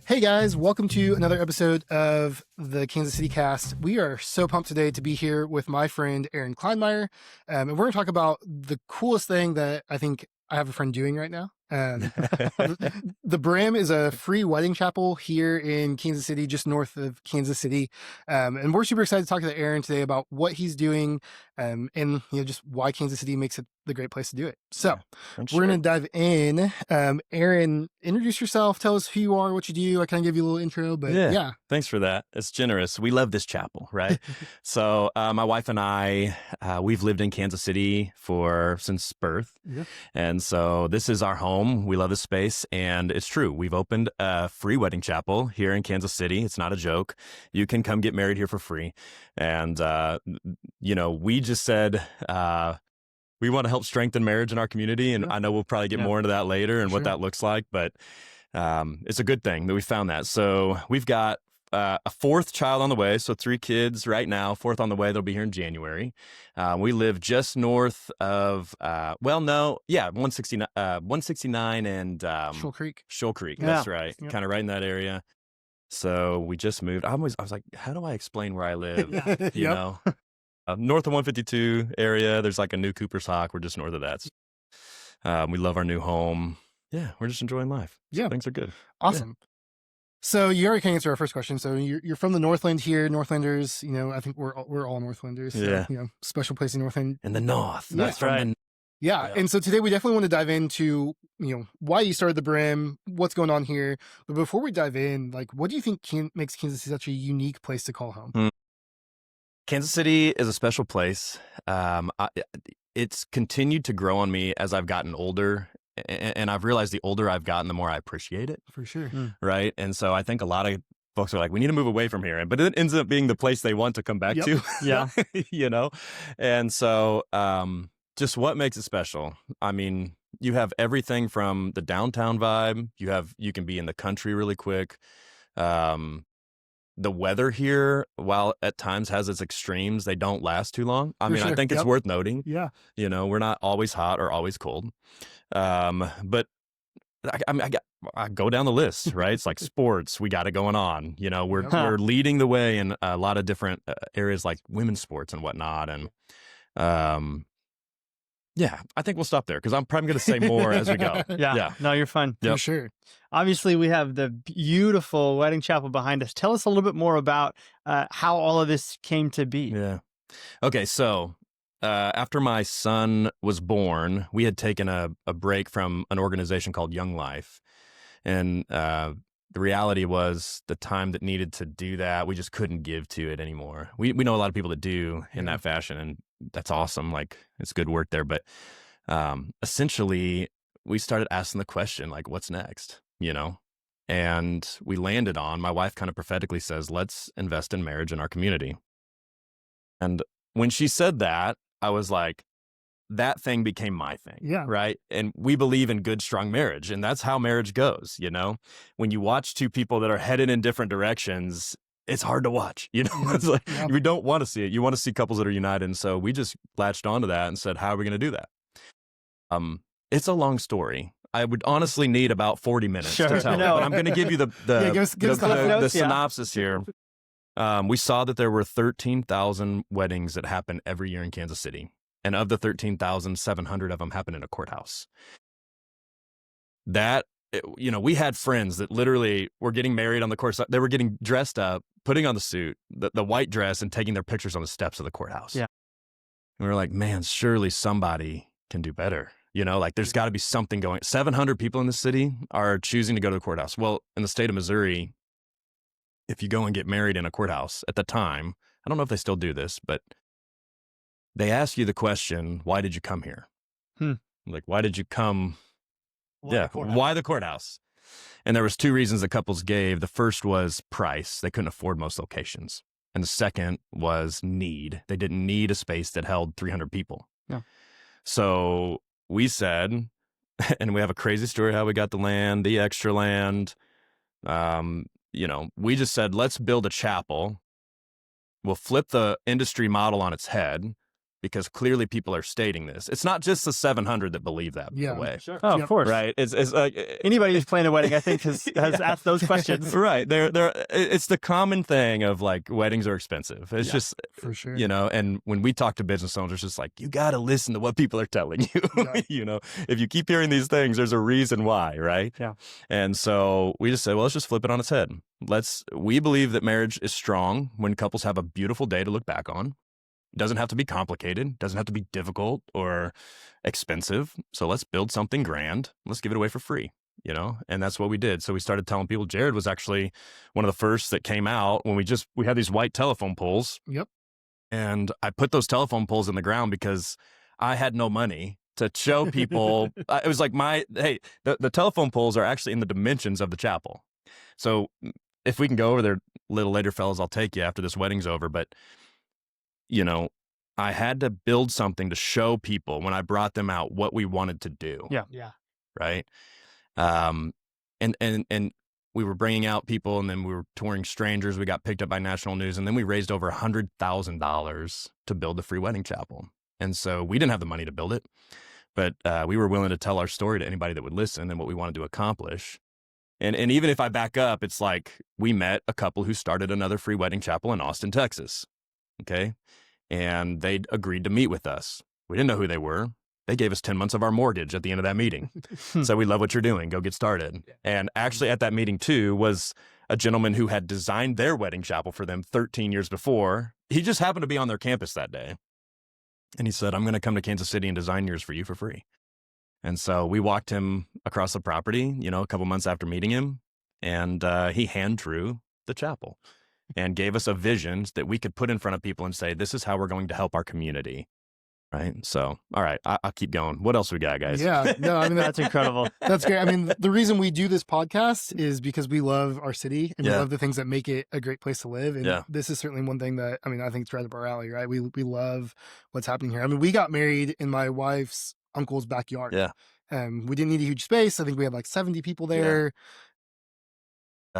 Hey guys, welcome to another episode of the Kansas City Cast. We are so pumped today to be here with my friend Aaron Kleinmeyer, and we're going to talk about the coolest thing that I think I have a friend doing right now. The Brim is a free wedding chapel here in Kansas City, just north of Kansas City, and we're super excited to talk to Aaron today about what he's doing, and just why Kansas City makes it the great place to do it. So we're going to dive in. Aaron, introduce yourself. Tell us who you are, what you do. I kind of give you a little intro, but yeah. Thanks for that. It's generous. We love this chapel, right? So my wife and I, we've lived in Kansas City since birth. Yeah. And so this is our home. We love this space. And it's true. We've opened a free wedding chapel here in Kansas City. It's not a joke. You can come get married here for free. And, we just said, we want to help strengthen marriage in our community. And I know we'll probably get more into that later and what that looks like. But it's a good thing that we found that. So we've got a fourth child on the way. So 3 kids right now, fourth on the way. They'll be here in January. We live just north of, 169 and Shoal Creek. Shoal Creek. That's right. Yep. Kind of right in that area. So we just moved. I was like, how do I explain where I live? You know? North of 152 area, there's like a new Cooper's Hawk. We're just north of that. We love our new home. Yeah, we're just enjoying life. So things are good. Awesome. Yeah. So you already can answer our first question. So you're from the Northland here, Northlanders. I think we're all Northlanders. So, special place in Northland. In the North. That's right. Yeah. And so today we definitely want to dive into, why you started the Brim, what's going on here. But before we dive in, what do you think makes Kansas City such a unique place to call home? Kansas City is a special place. It's continued to grow on me as I've gotten older. And I've realized the older I've gotten, the more I appreciate it. For sure. Right. And so I think a lot of folks are like, we need to move away from here. But it ends up being the place they want to come back to. Yeah. And so just what makes it special? I mean, you have everything from the downtown vibe. You can be in the country really quick. The weather here, while at times has its extremes, they don't last too long. I think it's worth noting. Yeah. We're not always hot or always cold. But I go down the list, right? It's like sports, we got it going on. We're leading the way in a lot of different areas like women's sports and whatnot. And I think we'll stop there because I'm probably going to say more as we go. Yeah. No, you're fine. Yep. For sure. Obviously, we have the beautiful wedding chapel behind us. Tell us a little bit more about how all of this came to be. Yeah. Okay, so after my son was born, we had taken a break from an organization called Young Life. And the reality was the time that needed to do that, we just couldn't give to it anymore. We know a lot of people that do in that fashion, and that's awesome. It's good work there. But essentially, we started asking the question, what's next? And we landed on, my wife kind of prophetically says, let's invest in marriage in our community. And when she said that, I was like, that thing became my thing. Yeah. Right. And we believe in good, strong marriage. And that's how marriage goes. When you watch 2 people that are headed in different directions, it's hard to watch. It's like, we don't want to see it. You want to see couples that are united. And so we just latched onto that and said, how are we going to do that? It's a long story. I would honestly need about 40 minutes to tell it, but I'm going to give you the synopsis here. We saw that there were 13,000 weddings that happen every year in Kansas City. And of the 13,700 of them happen in a courthouse. We had friends that literally were getting married on the course. They were getting dressed up, putting on the suit, the white dress, and taking their pictures on the steps of the courthouse. Yeah. And we were like, man, surely somebody can do better. There's got to be something going. 700 people in the city are choosing to go to the courthouse. Well, in the state of Missouri, if you go and get married in a courthouse at the time, I don't know if they still do this, but they ask you the question, why did you come here? Why did you come? Why the courthouse? And there was 2 reasons the couples gave. The first was price. They couldn't afford most locations. And the second was need. They didn't need a space that held 300 people. Yeah. So we said, and we have a crazy story how we got the land, the extra land. We just said, let's build a chapel. We'll flip the industry model on its head. because clearly people are stating this. It's not just the 700 that believe that Yeah. way. Sure. Oh, Yep. of course. Right. It's like Anybody who's planning a wedding, I think, has asked those questions. right. It's the common thing of like weddings are expensive. It's just, for sure. and when we talk to business owners, it's just like, you got to listen to what people are telling you. Yeah. If you keep hearing these things, there's a reason why. Right. Yeah. And so we just said, well, let's just flip it on its head. We believe that marriage is strong when couples have a beautiful day to look back on. It doesn't have to be complicated, doesn't have to be difficult or expensive. So let's build something grand. Let's give it away for free, and that's what we did. So we started telling people. Jared was actually one of the first that came out when we had these white telephone poles. Yep. And I put those telephone poles in the ground because I had no money to show people. It was like the telephone poles are actually in the dimensions of the chapel. So if we can go over there a little later, fellas, I'll take you after this wedding's over. But, I had to build something to show people when I brought them out what we wanted to do. Yeah. Right. And we were bringing out people, and then we were touring strangers. We got picked up by national news, and then we raised over $100,000 to build the free wedding chapel. And so we didn't have the money to build it, but we were willing to tell our story to anybody that would listen and what we wanted to accomplish. And even if I back up, it's like we met a couple who started another free wedding chapel in Austin, Texas. Okay. And they agreed to meet with us. We didn't know who they were. They gave us 10 months of our mortgage at the end of that meeting. So we love what you're doing. Go get started. And actually at that meeting too was a gentleman who had designed their wedding chapel for them 13 years before. He just happened to be on their campus that day. And he said, I'm going to come to Kansas City and design yours for you for free. And so we walked him across the property, a couple months after meeting him, and he hand drew the chapel and gave us a vision that we could put in front of people and say, this is how we're going to help our community. Right. So, all right, I'll keep going. What else we got, guys? Yeah. No, I mean, That's incredible. that's great. I mean, the reason we do this podcast is because we love our city and we Yeah. love the things that make it a great place to live. And Yeah. this is certainly one thing that, I think it's right up our alley, right? We love what's happening here. I mean, we got married in my wife's uncle's backyard. Yeah. We didn't need a huge space. I think we had like 70 people there.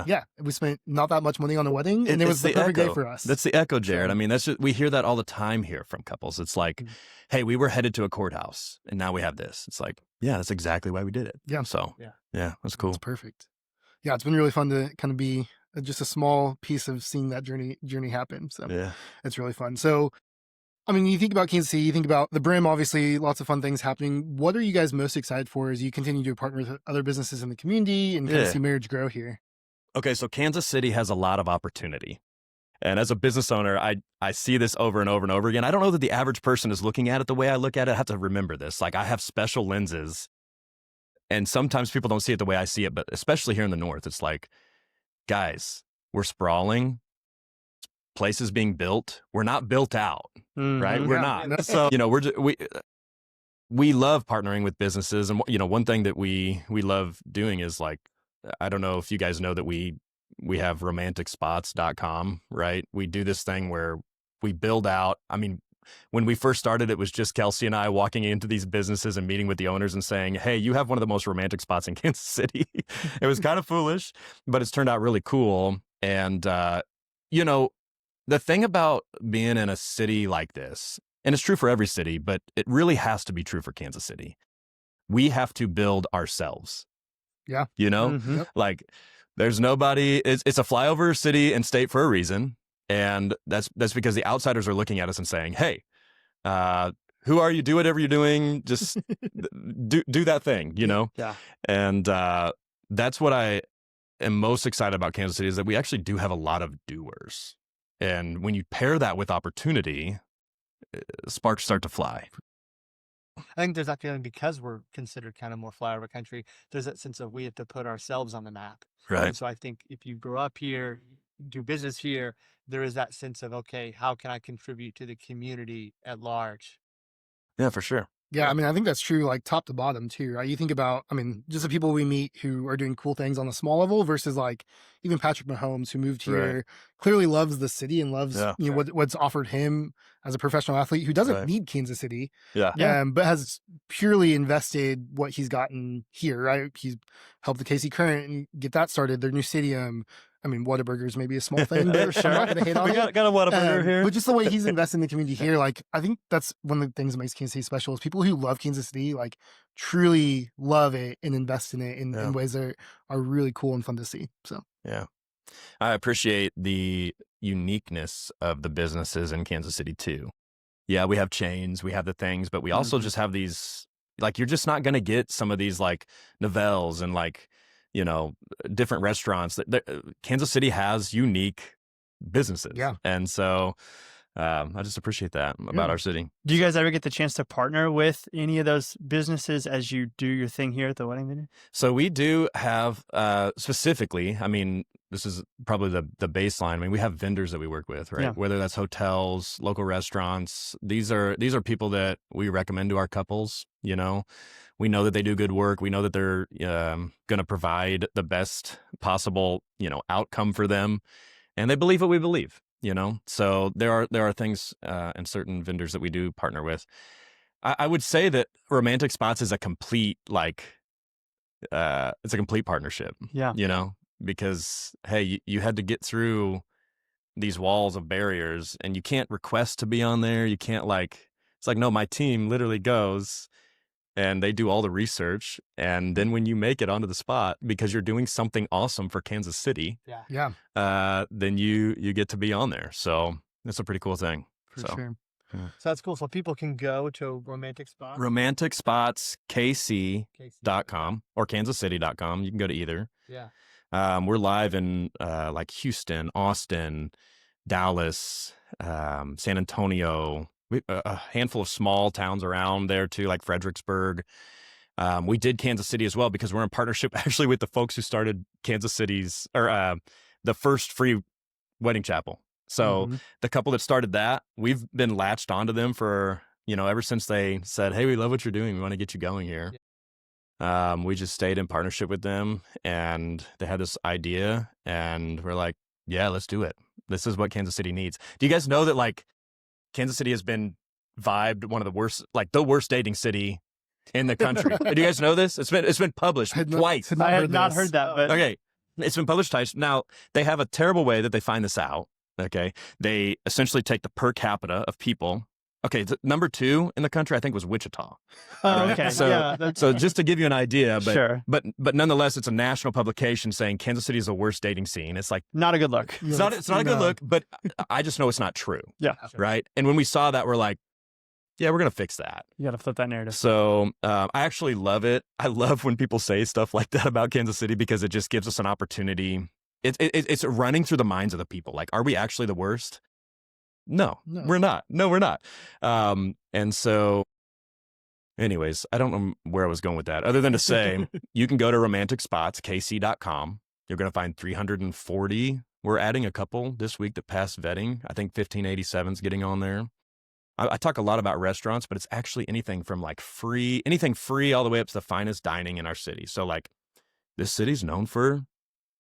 Yeah. We spent not that much money on a wedding, and it was the perfect day for us. That's the echo, Jared. I mean, we hear that all the time here from couples. It's like, hey, we were headed to a courthouse and now we have this. It's like, yeah, that's exactly why we did it. Yeah. So, yeah, that's cool. It's perfect. Yeah, it's been really fun to kind of be just a small piece of seeing that journey happen. So Yeah. it's really fun. So, I mean, you think about Kansas City, you think about the Brim, obviously lots of fun things happening. What are you guys most excited for as you continue to partner with other businesses in the community and kind of Yeah. see marriage grow here? Okay, so Kansas City has a lot of opportunity. And as a business owner, I see this over and over and over again. I don't know that the average person is looking at it the way I look at it. I have to remember this. Like, I have special lenses, and sometimes people don't see it the way I see it, but especially here in the North, it's like, guys, we're sprawling. Places being built. We're not built out, right? We're not. So, we love partnering with businesses. And, one thing that we love doing is like, I don't know if you guys know that we have romanticspots.com, right? We do this thing where we build out. I mean, when we first started, it was just Kelsey and I walking into these businesses and meeting with the owners and saying, hey, you have one of the most romantic spots in Kansas City. It was kind of foolish, but it's turned out really cool. And, the thing about being in a city like this, and it's true for every city, but it really has to be true for Kansas City. We have to build ourselves. Yeah. Like there's nobody, it's a flyover city and state for a reason. And that's because the outsiders are looking at us and saying, hey, who are you? Do whatever you're doing. Just do that thing, Yeah. And that's what I am most excited about Kansas City is that we actually do have a lot of doers. And when you pair that with opportunity, sparks start to fly. I think there's that feeling because we're considered kind of more flyover country. There's that sense of we have to put ourselves on the map. Right. And so I think if you grow up here, do business here, there is that sense of, okay, how can I contribute to the community at large? Yeah, for sure. Yeah, I think that's true, like top to bottom too, right? You think about, just the people we meet who are doing cool things on a small level versus like even Patrick Mahomes, who moved here, clearly loves the city and loves what's offered him as a professional athlete who doesn't need Kansas City, but has purely invested what he's gotten here, right? He's helped the KC Current and get that started, their new stadium, I mean, Whataburger's maybe a small thing, but I'm not going to hate on We it. got a Whataburger here. But just the way he's invested in the community here, like, I think that's one of the things that makes Kansas City special is people who love Kansas City, like, truly love it and invest in it in ways that are really cool and fun to see. So, yeah. I appreciate the uniqueness of the businesses in Kansas City too. Yeah, we have chains, we have the things, but we also just have these, like, you're just not going to get some of these like Novelles and like, you know, different restaurants that Kansas City has unique businesses. Yeah. And so I just appreciate that about our city. Do you guys ever get the chance to partner with any of those businesses as you do your thing here at the wedding venue? So we do have specifically, I mean, this is probably the baseline. I mean, we have vendors that we work with, right? Yeah. Whether that's hotels, local restaurants. These are people that we recommend to our couples. You know, we know that they do good work. We know that they're going to provide the best possible, you know, outcome for them, and they believe what we believe. You know, so there are things and certain vendors that we do partner with. I would say that Romantic Spots is a complete it's a complete partnership. Yeah. You know, because hey, you had to get through these walls of barriers, and you can't request to be on there. You can't it's like, no, my team literally goes and they do all the research, and then when you make it onto the spot because you're doing something awesome for Kansas City, then you get to be on there. So it's a pretty cool thing. for sure. So that's cool. So people can go to Romantic Spot. RomanticSpotsKC.com or KansasCity.com. You can go to either. Yeah. We're live in like Houston, Austin, Dallas, San Antonio, a handful of small towns around there too, like Fredericksburg. We did Kansas City as well because we're in partnership actually with the folks who started Kansas City's or the first free wedding chapel. So the couple that started that, we've been latched onto them for, you know, ever since they said, hey, we love what you're doing. We want to get you going here. We just stayed in partnership with them, and they had this idea, and we're like, yeah, let's do it. This is what Kansas City needs. Do you guys know that like Kansas City has been vibed one of the worst, like the worst dating city in the country? Do you guys know this? It's been published twice. I had not heard that, but Okay. It's been published twice. Now, they have a terrible way that they find this out. Okay. They essentially take the per capita of people. Okay. Number 2 in the country, I think, was Wichita. oh, okay. So, yeah, so just to give you an idea, but, sure. but nonetheless, it's a national publication saying Kansas City is the worst dating scene. It's like, Not a good look. it's not a good look, but I just know it's not true. Yeah. Right. And when we saw that, we're like, yeah, we're going to fix that. You got to flip that narrative. So I actually love it. I love when people say stuff like that about Kansas City because it just gives us an opportunity. It's running through the minds of the people. Like, are we actually the worst? No, we're not. No, we're not. And so anyways, I don't know where I was going with that other than to say you can go to romanticspotskc.com. You're going to find 340. We're adding a couple this week that passed vetting. I think 1587 is getting on there. I talk a lot about restaurants, but it's actually anything from like anything free all the way up to the finest dining in our city. So like this city's known for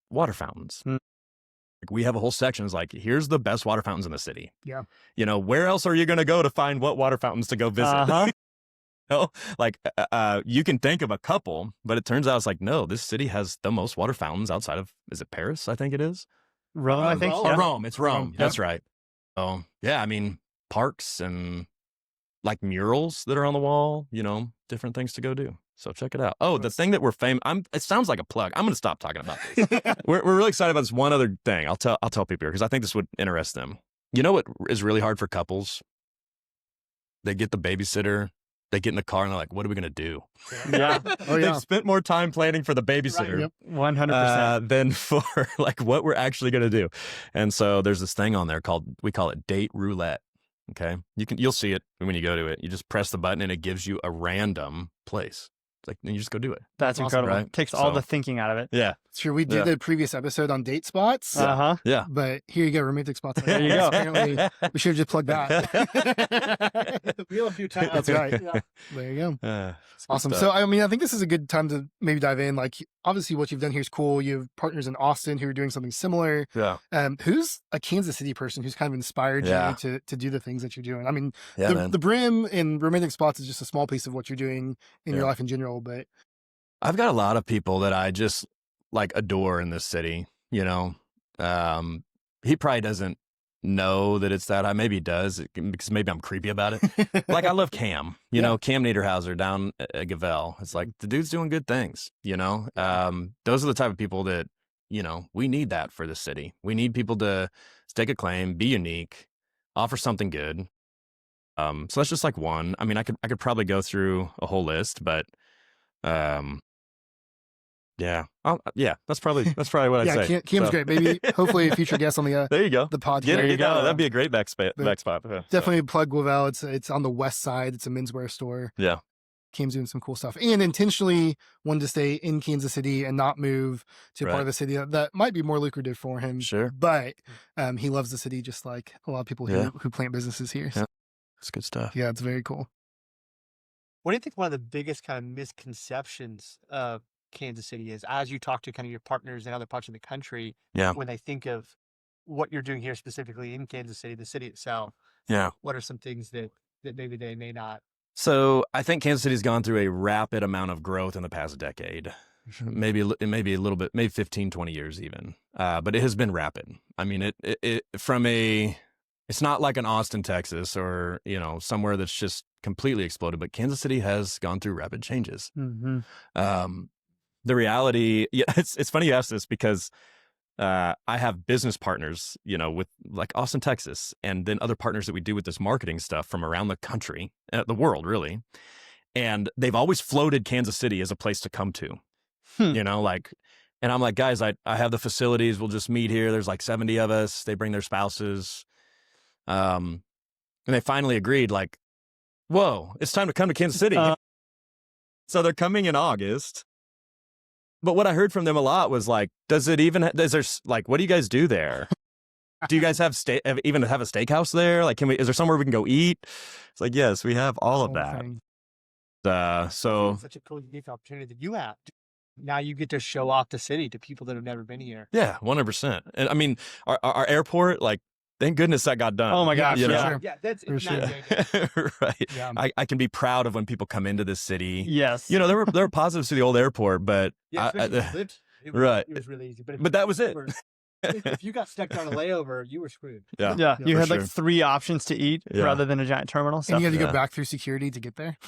water fountains. Like, we have a whole section is like, here's the best water fountains in the city. Yeah. You know, where else are you going to go to find what water fountains to go visit? You know, like you can think of a couple, but it turns out it's like, no, this city has the most water fountains outside of, is it Paris? I think it is. Rome, I think. Oh, Rome. It's Rome. Yeah. That's right. Oh, yeah. I mean, parks and like murals that are on the wall, you know, different things to go do. So check it out. Oh, the thing that we're famous. It sounds like a plug. I'm going to stop talking about this. we're really excited about this one other thing. I'll tell people here because I think this would interest them. You know what is really hard for couples? They get the babysitter. They get in the car and they're like, what are we going to do? Yeah. Oh, yeah. They've spent more time planning for the babysitter. Yep. 100%. Than for like what we're actually going to do. And so there's this thing on there we call it date roulette. Okay. You'll see it when you go to it. You just press the button and it gives you a random place. It's like, and you just go do it. That's awesome, incredible. right? Takes all So- the thinking out of it. Yeah. Sure, we did Yeah. the previous episode on date spots, Uh-huh. Yeah. but here you go, romantic spots. There you go. Apparently, we should have just plugged that. Wheel a few times. That's right. Yeah. There you go. It's good Awesome. stuff. So, I mean, I think this is a good time to maybe dive in. Like, obviously, what you've done here is cool. You have partners in Austin who are doing something similar. yeah. Who's a Kansas City person who's kind of inspired Yeah. you to do the things that you're doing? I mean, Yeah, man. the Brim and romantic spots is just a small piece of what you're doing in your Yeah. life in general. But I've got a lot of people that I just like adore in this city, you know. He probably doesn't know that it's that high. Maybe he does because maybe I'm creepy about it. Like I love Cam, you know, Cam Niederhauser down at Gavel. It's like the dude's doing good things, you know. Those are the type of people that, you know, we need that for the city. We need people to stake a claim, be unique, offer something good. So that's just like one. I mean, I could probably go through a whole list, but yeah, that's probably what I'd say. Cam's great. Maybe hopefully a future guest on the there you go. the podcast. There you go. That'd be a great back spot. Definitely plug Gavel. It's on the west side. It's a menswear store. Yeah. Cam's doing some cool stuff, and intentionally wanted to stay in Kansas City and not move to a part of the city that might be more lucrative for him. Sure. But he loves the city just like a lot of people who plant businesses here. So, It's good stuff. yeah, it's very cool. What do you think one of the biggest kind of misconceptions of Kansas City is, as you talk to kind of your partners in other parts of the country, when they think of what you're doing here specifically in Kansas City, the city itself? Yeah. What are some things that maybe they may not? So I think Kansas City's gone through a rapid amount of growth in the past decade, maybe a little bit, maybe 15, 20 years even. But it has been rapid. I mean, it's not like an Austin, Texas, or, you know, somewhere that's just completely exploded, but Kansas City has gone through rapid changes. Mm-hmm. The reality, it's funny you ask this because I have business partners, you know, with like Austin, Texas, and then other partners that we do with this marketing stuff from around the country, the world, really. And they've always floated Kansas City as a place to come to, you know, like, and I'm like, guys, I have the facilities. We'll just meet here. There's like 70 of us. They bring their spouses. And they finally agreed, like, whoa, it's time to come to Kansas City. So they're coming in August. But what I heard from them a lot was like, is there like, what do you guys do there? Do you guys even have a steakhouse there? Like, is there somewhere we can go eat? It's like, yes, we have all of that. So It's such a cool, unique opportunity that you have. Now you get to show off the city to people that have never been here. yeah, 100%. And I mean, our airport, like, thank goodness that got done. Oh my gosh, You know? Sure. Yeah, that's For sure. Right. Yeah. I can be proud of when people come into this city. Yes. You know, there were positives to the old airport, but Yeah, especially if you lived, right. It was really easy. But that was it. If you got stuck on a layover, you were screwed. You for had sure. like 3 options to eat rather than a giant terminal. So. And you had to Yeah. go back through security to get there.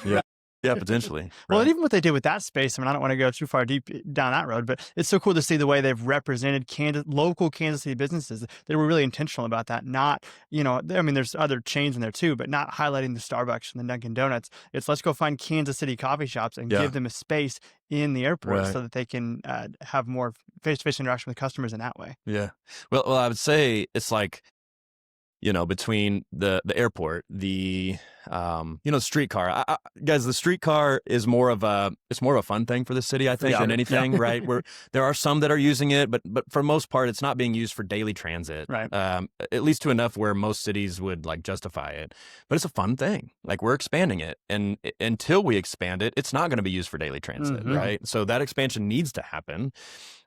Yeah, potentially. Well, Right. and even what they did with that space, I mean, I don't want to go too far deep down that road, but it's so cool to see the way they've represented local Kansas City businesses. They were really intentional about that. Not, you know, I mean, there's other chains in there too, but not highlighting the Starbucks and the Dunkin' Donuts. It's let's go find Kansas City coffee shops and give them a space in the airport so that they can have more face-to-face interaction with customers in that way. Yeah. Well, I would say it's like, you know, between the airport, the streetcar. Guys, the streetcar is more of a fun thing for the city, I think, than anything, right? Where there are some that are using it, but for most part, it's not being used for daily transit, Right? At least to enough where most cities would like justify it. But it's a fun thing. Like we're expanding it, and until we expand it, it's not going to be used for daily transit, right? So that expansion needs to happen.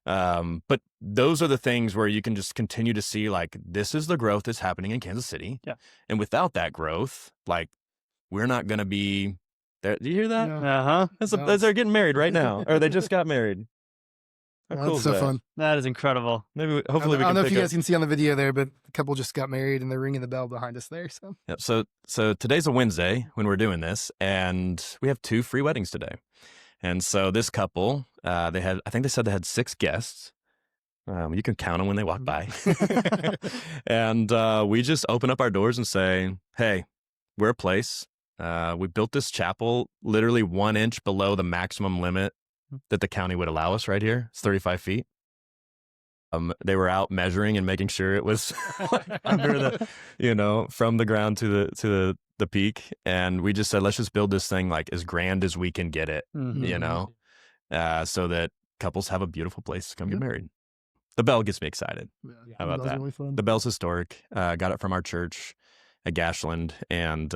But those are the things where you can just continue to see like this is the growth that's happening in Kansas City. Yeah. And without that growth, like we're not going to be there. Do you hear that? Uh-huh. They're getting married right now, or they just got married. How cool That's is so that? fun. That is incredible. Maybe hopefully I we can don't know if pick you up. guys can see on the video there, but the couple just got married and they're ringing the bell behind us there. So Yep. So today's a Wednesday when we're doing this, and we have 2 free weddings today. And so this couple, I think they said they had 6 guests. You can count them when they walk by. And we just open up our doors and say, hey, we're a place. We built this chapel literally 1 inch below the maximum limit that the county would allow us right here. It's 35 feet. They were out measuring and making sure it was under the, you know, from the ground to the peak. And we just said, let's just build this thing like as grand as we can get it, you know, so that couples have a beautiful place to come get married. The bell gets me excited. How about that? Really fun. The bell's historic. Got it from our church at Gashland, and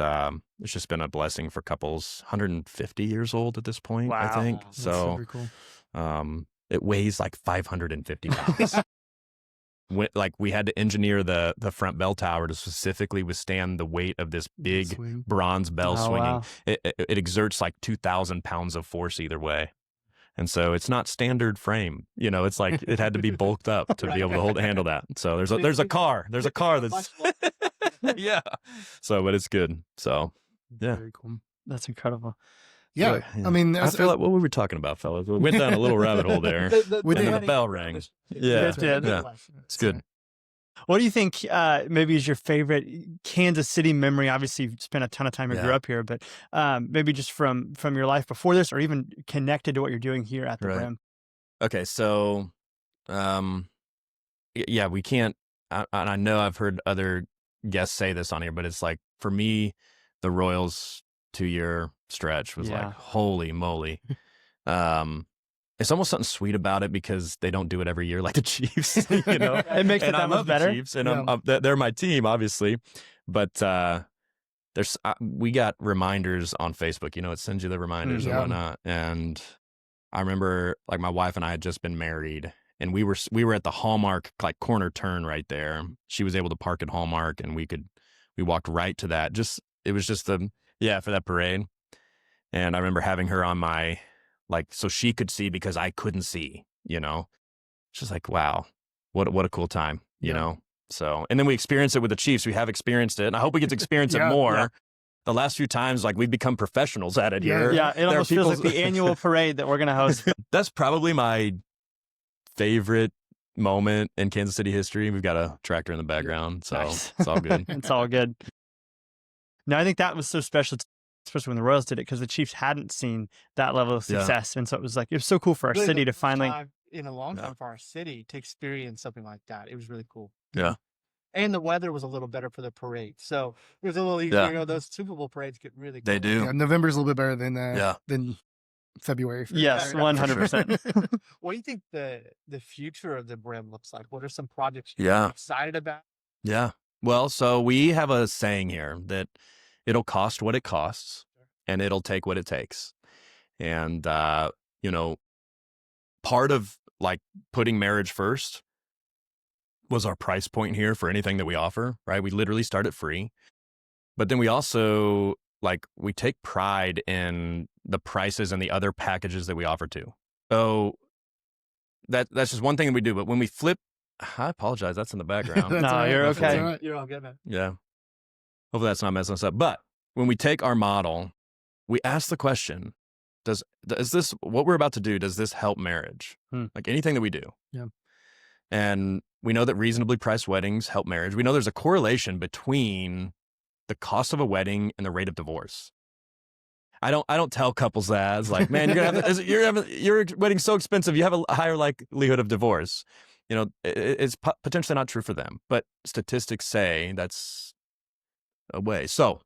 it's just been a blessing for couples. 150 years old at this point, I think. That's So super cool. it weighs like 550 pounds. We had to engineer the front bell tower to specifically withstand the weight of this big Swing. bronze bell swinging. Wow. It exerts like 2,000 pounds of force either way. And so it's not standard frame. It's like it had to be bulked up to be able to handle that. So there's a car that's yeah. So, but it's good. So yeah. Very cool. That's incredible. Yeah. Yeah. I mean, I feel like what we were talking about, fellas. We went down a little rabbit hole there. With And then the- the bell rang. Yeah. Yeah. It's good. What do you think maybe is your favorite Kansas City memory? Obviously, you've spent a ton of time and grew up here, but maybe just from your life before this, or even connected to what you're doing here at the Brim. Okay, so, yeah, we can't. And I know I've heard other guests say this on here, but it's like for me, the Royals 2-year stretch was like holy moly. It's almost something sweet about it because they don't do it every year like the Chiefs, It makes it that much better. The Chiefs, and they're my team, obviously, but we got reminders on Facebook. It sends you the reminders and whatnot. And I remember, like, my wife and I had just been married, and we were at the Hallmark like corner turn right there. She was able to park at Hallmark, and we walked right to that. It was just for that parade. And I remember having her on my, like, so she could see because I couldn't see, She's like, wow, what a cool time, you know? So, and then we experienced it with the Chiefs. We have experienced it, and I hope we get to experience it more. Yeah. The last few times, like, we've become professionals at it here. Yeah, it almost feels like the annual parade that we're going to host. That's probably my favorite moment in Kansas City history. We've got a tractor in the background, so it's all good. It's all good. No, I think that was so special, especially when the Royals did it, because the Chiefs hadn't seen that level of success. And so it was so cool for our city to finally, in a long time, for our city to experience something like that. It was really cool. Yeah. And the weather was a little better for the parade. So it was a little easier. Those Super Bowl parades get really cool. They do. Yeah, November's a little bit better than February. Yes, 100%. What do you think the future of the Brim looks like? What are some projects you're excited about? Yeah. Well, so we have a saying here that it'll cost what it costs, and it'll take what it takes. And, part of like putting marriage first was our price point here for anything that we offer, right? We literally start at free, but then we also we take pride in the prices and the other packages that we offer too. So that's just one thing that we do. But when we flip, I apologize. That's in the background. No, you're okay. Right. You're all good, man. Yeah. Hopefully that's not messing us up. But when we take our model, we ask the question, does this, what we're about to do, does this help marriage? Like anything that we do. Yeah. And we know that reasonably priced weddings help marriage. We know there's a correlation between the cost of a wedding and the rate of divorce. I don't tell couples that. It's like, man, your wedding's so expensive, you have a higher likelihood of divorce. It's potentially not true for them, but statistics say that's a way. So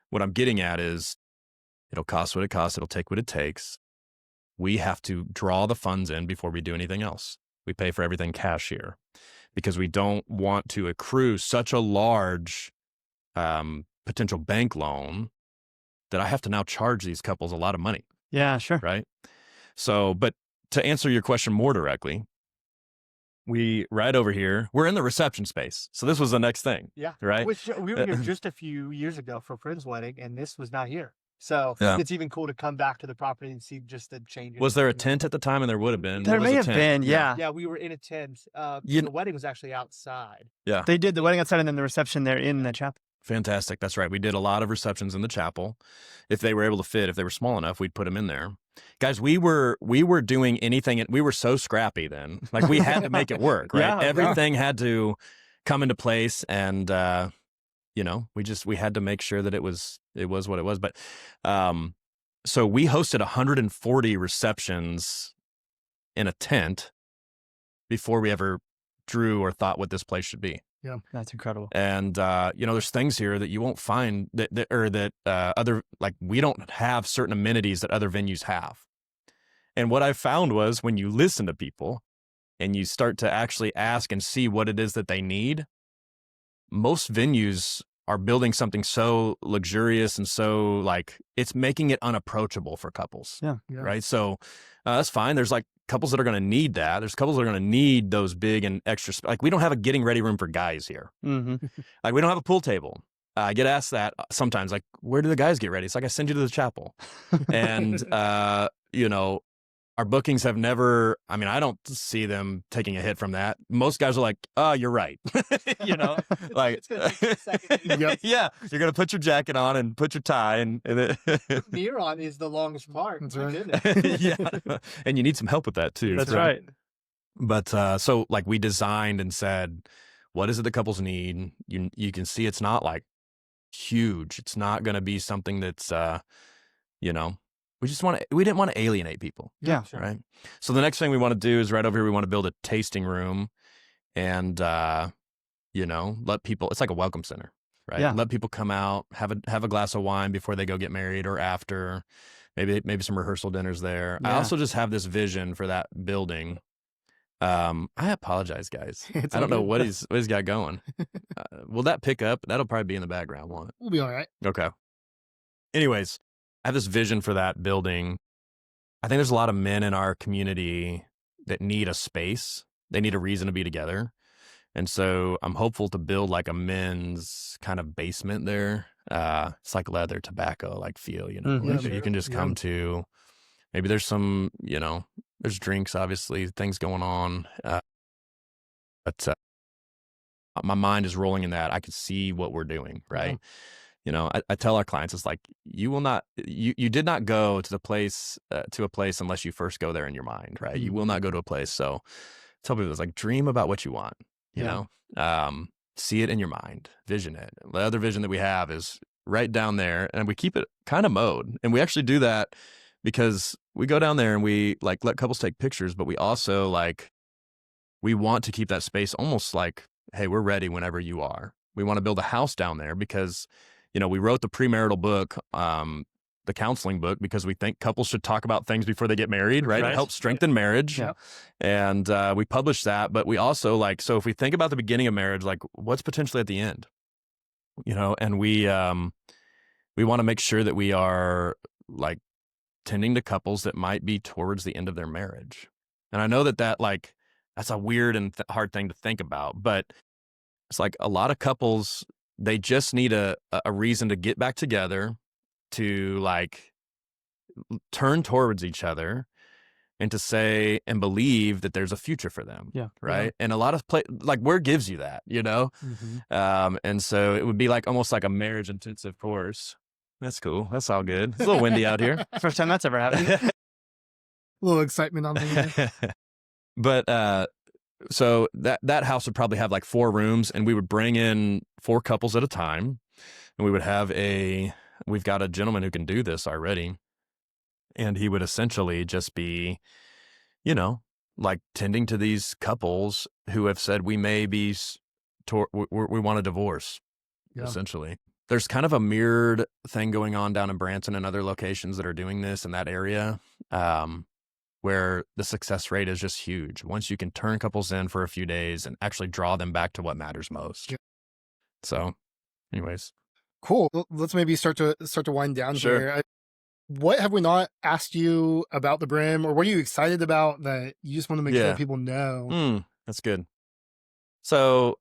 what I'm getting at is it'll cost what it costs. It'll take what it takes. We have to draw the funds in before we do anything else. We pay for everything cash here because we don't want to accrue such a large potential bank loan that I have to now charge these couples a lot of money. Yeah, sure. Right. So, but to answer your question more directly, right over here, we're in the reception space. So this was the next thing. Yeah. Right. Which we were here just a few years ago for a friend's wedding, and this was not here. So it's even cool to come back to the property and see just the changes. Was there a tent at the time? And there would have been. There may have been, yeah. Yeah, we were in a tent. The wedding was actually outside. Yeah. They did the wedding outside and then the reception there in the chapel. Fantastic. That's right. We did a lot of receptions in the chapel. If they were able to fit, if they were small enough, we'd put them in there. Guys, we were doing anything. We were so scrappy then. Like, we had to make it work, right? Yeah, everything had to come into place, and we had to make sure that it was what it was. But so we hosted 140 receptions in a tent before we ever drew or thought what this place should be. Yeah, that's incredible. And there's things here that you won't find we don't have certain amenities that other venues have. And what I found was when you listen to people and you start to actually ask and see what it is that they need, most venues are building something so luxurious and so it's making it unapproachable for couples. Yeah. Right. So that's fine. There's couples that are going to need that. There's couples that are going to need those big and extra. We don't have a getting ready room for guys here. Mm-hmm. We don't have a pool table. I get asked that sometimes, where do the guys get ready? It's I send you to the chapel. And, our bookings have never, I mean, I don't see them taking a hit from that. Most guys are like, oh, you're right. You know, like, It's gonna take a second. Yep. yeah, you're going to put your jacket on and put your tie and Mirror on is the longest part. That's My right. goodness. yeah. And you need some help with that too. That's So- right. But so like we designed and said, what is it the couples need? You can see it's not like huge. It's not going to be something that's, you know, we didn't want to alienate people. Yeah. Sure. Right. So the next thing we want to do is right over here, we want to build a tasting room and, you know, let people, it's like a welcome center, right? Yeah. Let people come out, have a glass of wine before they go get married or after, maybe some rehearsal dinners there. I Yeah. also just have this vision for that building. I apologize, guys. It's I don't all know good. what he's got going. Will that pick up? That'll probably be in the background, won't it? We'll be all right. Okay. Anyways, I have this vision for that building. I think there's a lot of men in our community that need a space. They need a reason to be together. And so I'm hopeful to build like a men's kind of basement there. It's like leather, tobacco, like feel, you know, Mhm. like Yeah, that you can just sure. come Yeah. to. Maybe there's some, you know, there's drinks, obviously, things going on. But my mind is rolling in that. I can see what we're doing, right? Yeah. You know, I tell our clients, it's like, you did not go to a place unless you first go there in your mind, right? You will not go to a place. So tell people, it's like, dream about what you want, you Yeah. know, see it in your mind, vision it. The other vision that we have is right down there, and we keep it kind of mode. And we actually do that because we go down there and we like let couples take pictures, but we also like, we want to keep that space almost like, hey, we're ready whenever you are. We want to build a house down there because, you know, we wrote the premarital book, the counseling book, because we think couples should talk about things before they get married, right? It Right. helps strengthen marriage. Yeah. And we published that, but we also like, so if we think about the beginning of marriage, like what's potentially at the end, you know, and we want to make sure that we are like tending to couples that might be towards the end of their marriage. And I know that like, that's a weird and hard thing to think about, but it's like a lot of couples, they just need a reason to get back together, to like turn towards each other and to say and believe that there's a future for them. Yeah. Right. And a lot of like where gives you that, you know? Mhm. And so it would be like almost like a marriage intensive course. That's cool. That's all good. It's a little windy out here. First time that's ever happened. A little excitement on the But so that house would probably have like 4 rooms, and we would bring in 4 couples at a time, and we would have we've got a gentleman who can do this already, and he would essentially just be, you know, like tending to these couples who have said we may be we want a divorce. Yeah. Essentially. There's kind of a mirrored thing going on down in Branson and other locations that are doing this in that area, where the success rate is just huge. Once you can turn couples in for a few days and actually draw them back to what matters most. Yeah. So anyways. Cool. Let's maybe start to wind down Sure. here. What have we not asked you about the Brim, or what are you excited about that you just want to make sure Yeah. people know? That's good. So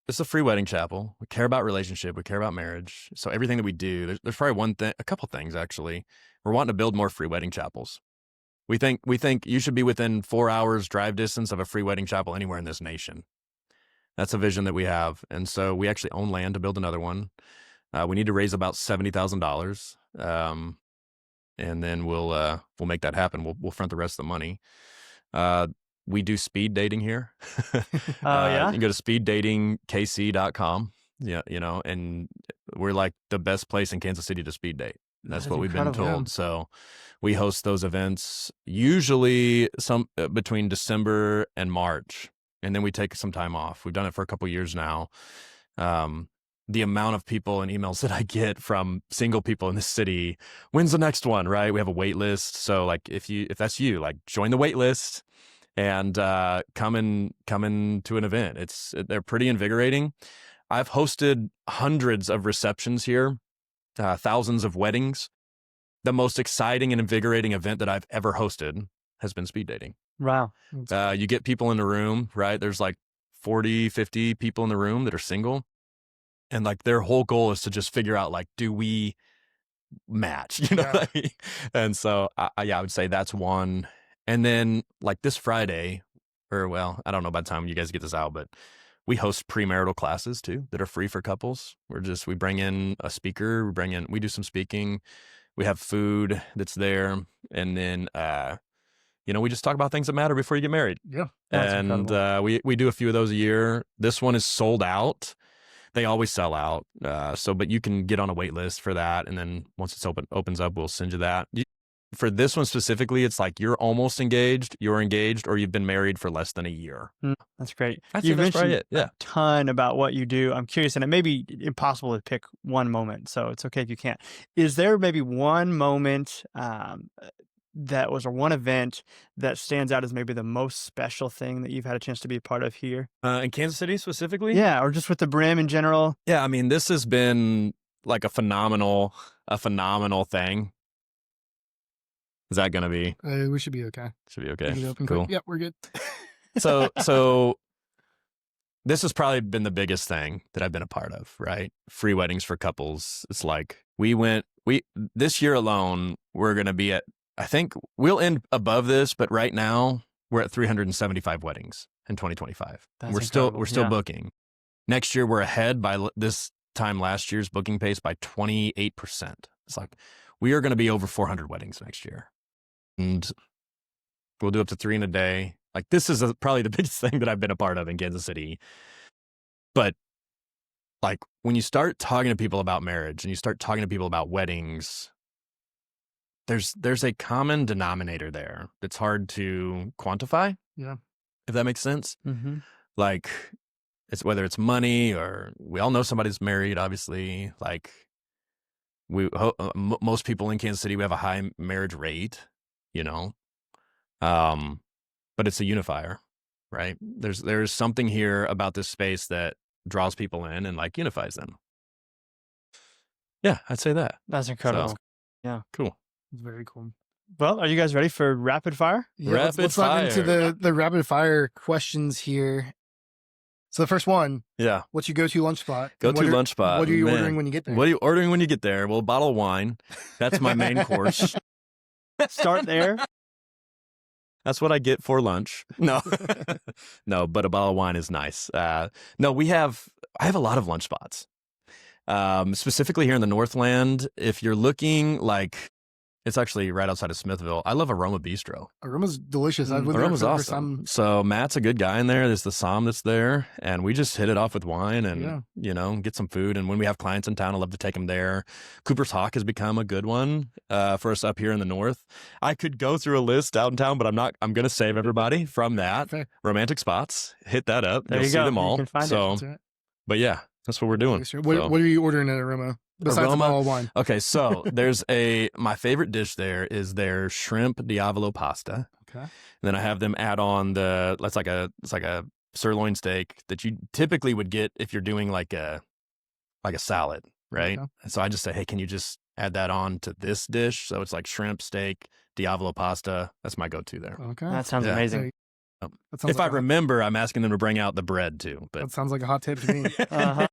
it's a free wedding chapel. We care about relationship. We care about marriage. So everything that we do, there's probably a couple things actually. We're wanting to build more free wedding chapels. We think you should be within 4 hours drive distance of a free wedding chapel anywhere in this nation. That's a vision that we have. And so we actually own land to build another one. We need to raise about $70,000. And then we'll make that happen. We'll front the rest of the money. We do speed dating here. Yeah? You can go to speeddatingkc.com. Yeah, you know, and we're like the best place in Kansas City to speed date. That's what we've been incredible. told. So we host those events usually between December and March, and then we take some time off. We've done it for a couple years now. The amount of people and emails that I get from single people in the city, when's the next one, right? We have a wait list. So like if that's you, like join the wait list and come in to an event. They're pretty invigorating. I've hosted hundreds of receptions here, thousands of weddings. The most exciting and invigorating event that I've ever hosted has been speed dating. Wow. You get people in the room, right? There's like 40, 50 people in the room that are single. And like their whole goal is to just figure out, like, do we match? You know Yeah. what I mean? And so, I would say that's one. And then like this Friday, or well, I don't know by the time you guys get this out, but we host premarital classes too that are free for couples. We bring in a speaker, we do some speaking, we have food that's there, and then we just talk about things that matter before you get married. Yeah, and we do a few of those a year. This one is sold out. They always sell out. But you can get on a wait list for that, and then once it's opens up, we'll send you that. For this one specifically, it's like you're almost engaged, you're engaged, or you've been married for less than a year. That's great. You've mentioned a ton about what you do. I'm curious, and it may be impossible to pick one moment, so it's okay if you can't. Is there maybe one moment that was, or one event that stands out as maybe the most special thing that you've had a chance to be a part of here? In Kansas City specifically? Yeah, or just with the Brim in general? Yeah, I mean, this has been like a phenomenal thing. Is that going to be? We should be okay. Should be okay. Cool. Yep, we're good. So this has probably been the biggest thing that I've been a part of, right? Free weddings for couples. It's like this year alone, we're going to be at, I think we'll end above this, but right now we're at 375 weddings in 2025. That's we're incredible. still booking. Next year, we're ahead by this time last year's booking pace by 28%. It's like we are going to be over 400 weddings next year. And we'll do up to 3 in a day. Like this is probably the biggest thing that I've been a part of in Kansas City. But like when you start talking to people about marriage and you start talking to people about weddings, there's a common denominator there that's hard to quantify. Yeah. If that makes sense. Mm-hmm. Like it's whether it's money, or we all know somebody's married, obviously. Like most people in Kansas City, we have a high marriage rate, but it's a unifier, right? There's something here about this space that draws people in and like unifies them. Yeah, I'd say that. That's incredible. So, yeah, cool. It's very cool. Well, are you guys ready for rapid fire? Yeah, let's dive into the rapid fire questions here. So the first one, what's your go-to lunch spot? Lunch spot. What are you ordering when you get there? What are you ordering when you get there? Well, a bottle of wine. That's my main course. Start there. That's what I get for lunch. No, no, but a bottle of wine is nice. No, I have a lot of lunch spots. Specifically here in the Northland, if you're looking like, it's actually right outside of Smithville. I love Aroma Bistro. Aroma's delicious. I've been there Aroma's for awesome. some. So Matt's a good guy in there. There's the Som that's there, and we just hit it off with wine and get some food. And when we have clients in town, I love to take them there. Cooper's Hawk has become a good one for us up here in the north. I could go through a list out in town, but I'm not. I'm going to save everybody from that. Okay. Romantic spots. Hit that up. There You'll you see go. them all. You can find so, That's right. but yeah, that's what we're doing. What are you ordering at Aroma? Besides the bottle of wine. Okay, so there's my favorite dish there is their shrimp diavolo pasta. Okay. And then I have them add on it's like a sirloin steak that you typically would get if you're doing like a salad, right? Okay. And so I just say, hey, can you just add that on to this dish? So it's like shrimp, steak, diavolo pasta. That's my go-to there. Okay. That sounds amazing. If I remember, I'm asking them to bring out the bread too. But that sounds like a hot tip to me. Uh-huh.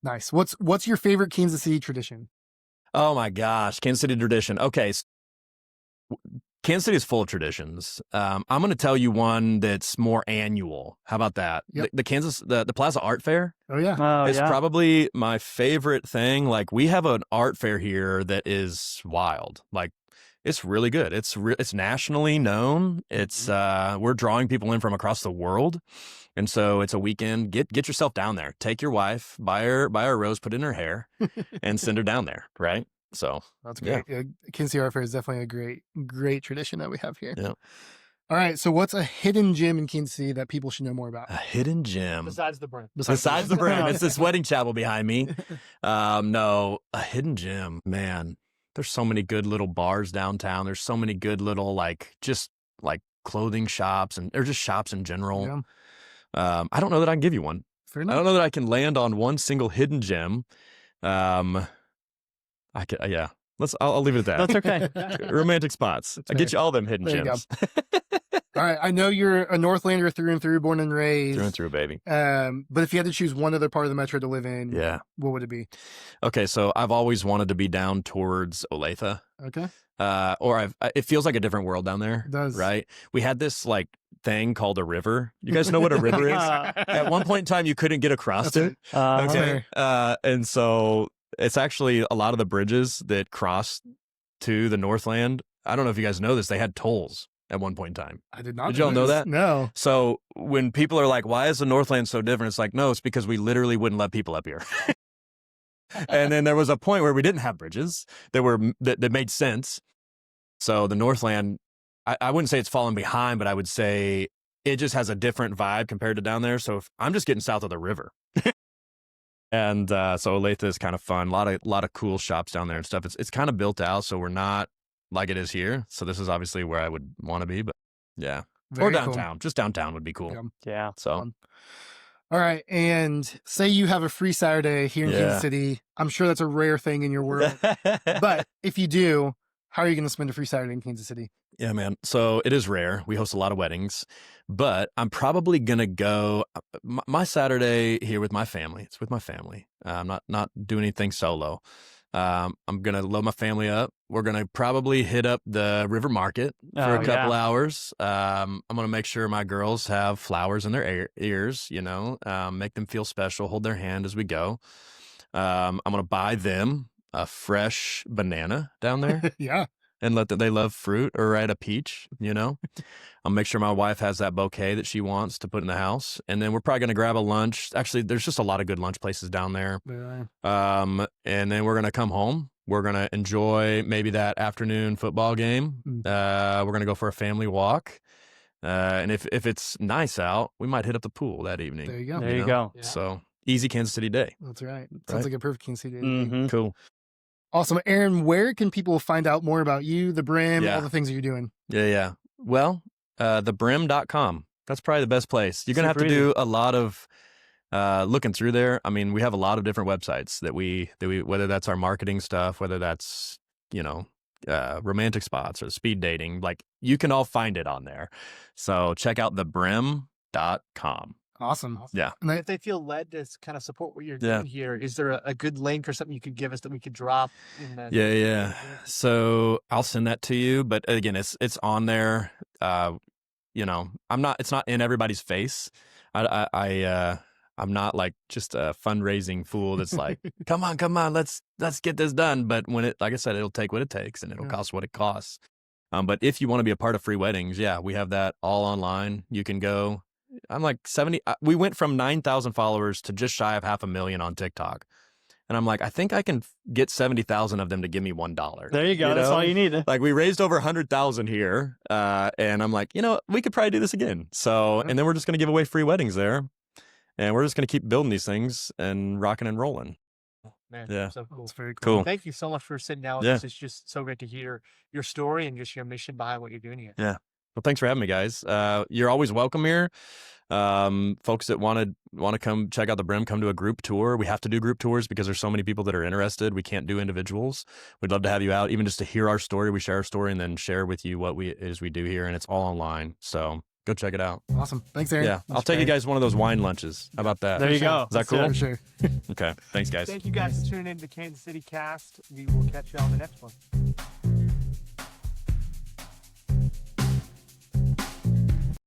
Nice. What's your favorite Kansas City tradition? Oh my gosh, Kansas City tradition. Okay, Kansas City is full of traditions. I'm going to tell you one that's more annual. How about that? Yep. The Plaza Art Fair. Oh yeah. It's probably my favorite thing. Like we have an art fair here that is wild. Like it's really good. It's nationally known. It's we're drawing people in from across the world. And so it's a weekend. Get yourself down there. Take your wife, buy her a rose, put it in her hair, and send her down there. Right. So that's great. Yeah. Kansas City Art Fair is definitely a great tradition that we have here. Yeah. All right. So what's a hidden gem in Kansas City that people should know more about? A hidden gem. Besides the Brim. Besides the Brim. It's this wedding chapel behind me. No, a hidden gem. Man, there's so many good little bars downtown. There's so many good little just clothing shops or just shops in general. Yeah. I don't know that I can give you one. Fair enough. I don't know that I can land on one single hidden gem. I could, I'll leave it at that. That's okay. Romantic spots. I get you all them hidden gems. All right. I know you're a Northlander through and through, born and raised. Through and through, baby. But if you had to choose one other part of the metro to live in, what would it be? Okay, so I've always wanted to be down towards Olathe. Okay. It feels like a different world down there. It does. Right? We had this like thing called a river. You guys know what a river is? At one point in time, you couldn't get across it. Okay. And so it's actually a lot of the bridges that cross to the Northland. I don't know if you guys know this. They had tolls at one point in time. I did not. Did y'all know that? No. So when people are like, why is the Northland so different? It's like, no, it's because we literally wouldn't let people up here. And then there was a point where we didn't have bridges that made sense. So the Northland, I wouldn't say it's fallen behind, but I would say it just has a different vibe compared to down there. So I'm just getting south of the river. And so Olathe is kind of fun. A lot of cool shops down there and stuff. It's kind of built out, so we're not like it is here. So this is obviously where I would want to be, but yeah. Very or cool. downtown. Just downtown would be cool. Yeah. So Fun. All right. And say you have a free Saturday here in Kansas City. I'm sure that's a rare thing in your world. But if you do, how are you going to spend a free Saturday in Kansas City? Yeah, man. So it is rare. We host a lot of weddings, but I'm probably going to go my Saturday here with my family. It's with my family. I'm not doing anything solo. I'm going to load my family up. We're going to probably hit up the River Market for a couple hours. I'm going to make sure my girls have flowers in their ears, make them feel special, hold their hand as we go. I'm going to buy them a fresh banana down there. Yeah. And they love fruit, or a peach, I'll make sure my wife has that bouquet that she wants to put in the house. And then we're probably going to grab a lunch. Actually, there's just a lot of good lunch places down there. And then we're going to come home. We're going to enjoy maybe that afternoon football game. We're going to go for a family walk. And if it's nice out, we might hit up the pool that evening. There you go. There you go. Yeah. So easy Kansas City day. That's right. Sounds like a perfect Kansas City day. Mm-hmm. Cool. Awesome. Aaron, where can people find out more about you, the Brim, Yeah. all the things that you're doing? Yeah. Well, thebrim.com. That's probably the best place. You're going to have to do a lot of looking through there. I mean, we have a lot of different websites that we whether that's our marketing stuff, whether that's, romantic spots or speed dating, like you can all find it on there. So check out thebrim.com. Awesome. Yeah. And If they feel led to kind of support what you're doing here, is there a good link or something you could give us that we could drop in the Yeah. So I'll send that to you. But again, it's on there. It's not in everybody's face. I'm not like just a fundraising fool that's like, come on, let's get this done. But like I said, it'll take what it takes and it'll cost what it costs. But if you want to be a part of free weddings, we have that all online. You can go. I'm like 70. We went from 9,000 followers to just shy of 500,000 on TikTok. And I'm like, I think I can get 70,000 of them to give me $1. There you go. That's all you need. Like we raised over 100,000 here. And I'm like, we could probably do this again. So, and then we're just going to give away free weddings there. And we're just going to keep building these things and rocking and rolling. Man, Yeah. so cool. That's very cool. Cool. Thank you so much for sitting down with us. It's just so great to hear your story and just your mission behind what you're doing here. Yeah. Well, thanks for having me, guys. You're always welcome here. Folks that want to come check out the Brim, come to a group tour. We have to do group tours because there's so many people that are interested. We can't do individuals. We'd love to have you out, even just to hear our story. We share our story and then share with you what we do here, and it's all online. So go check it out. Awesome. Thanks, Aaron. Yeah, I'll take you guys one of those wine lunches. How about that? There you go. Is that cool? For sure. Okay. Thanks, guys. Thank you guys for tuning in to the Kansas City Cast. We will catch you on the next one.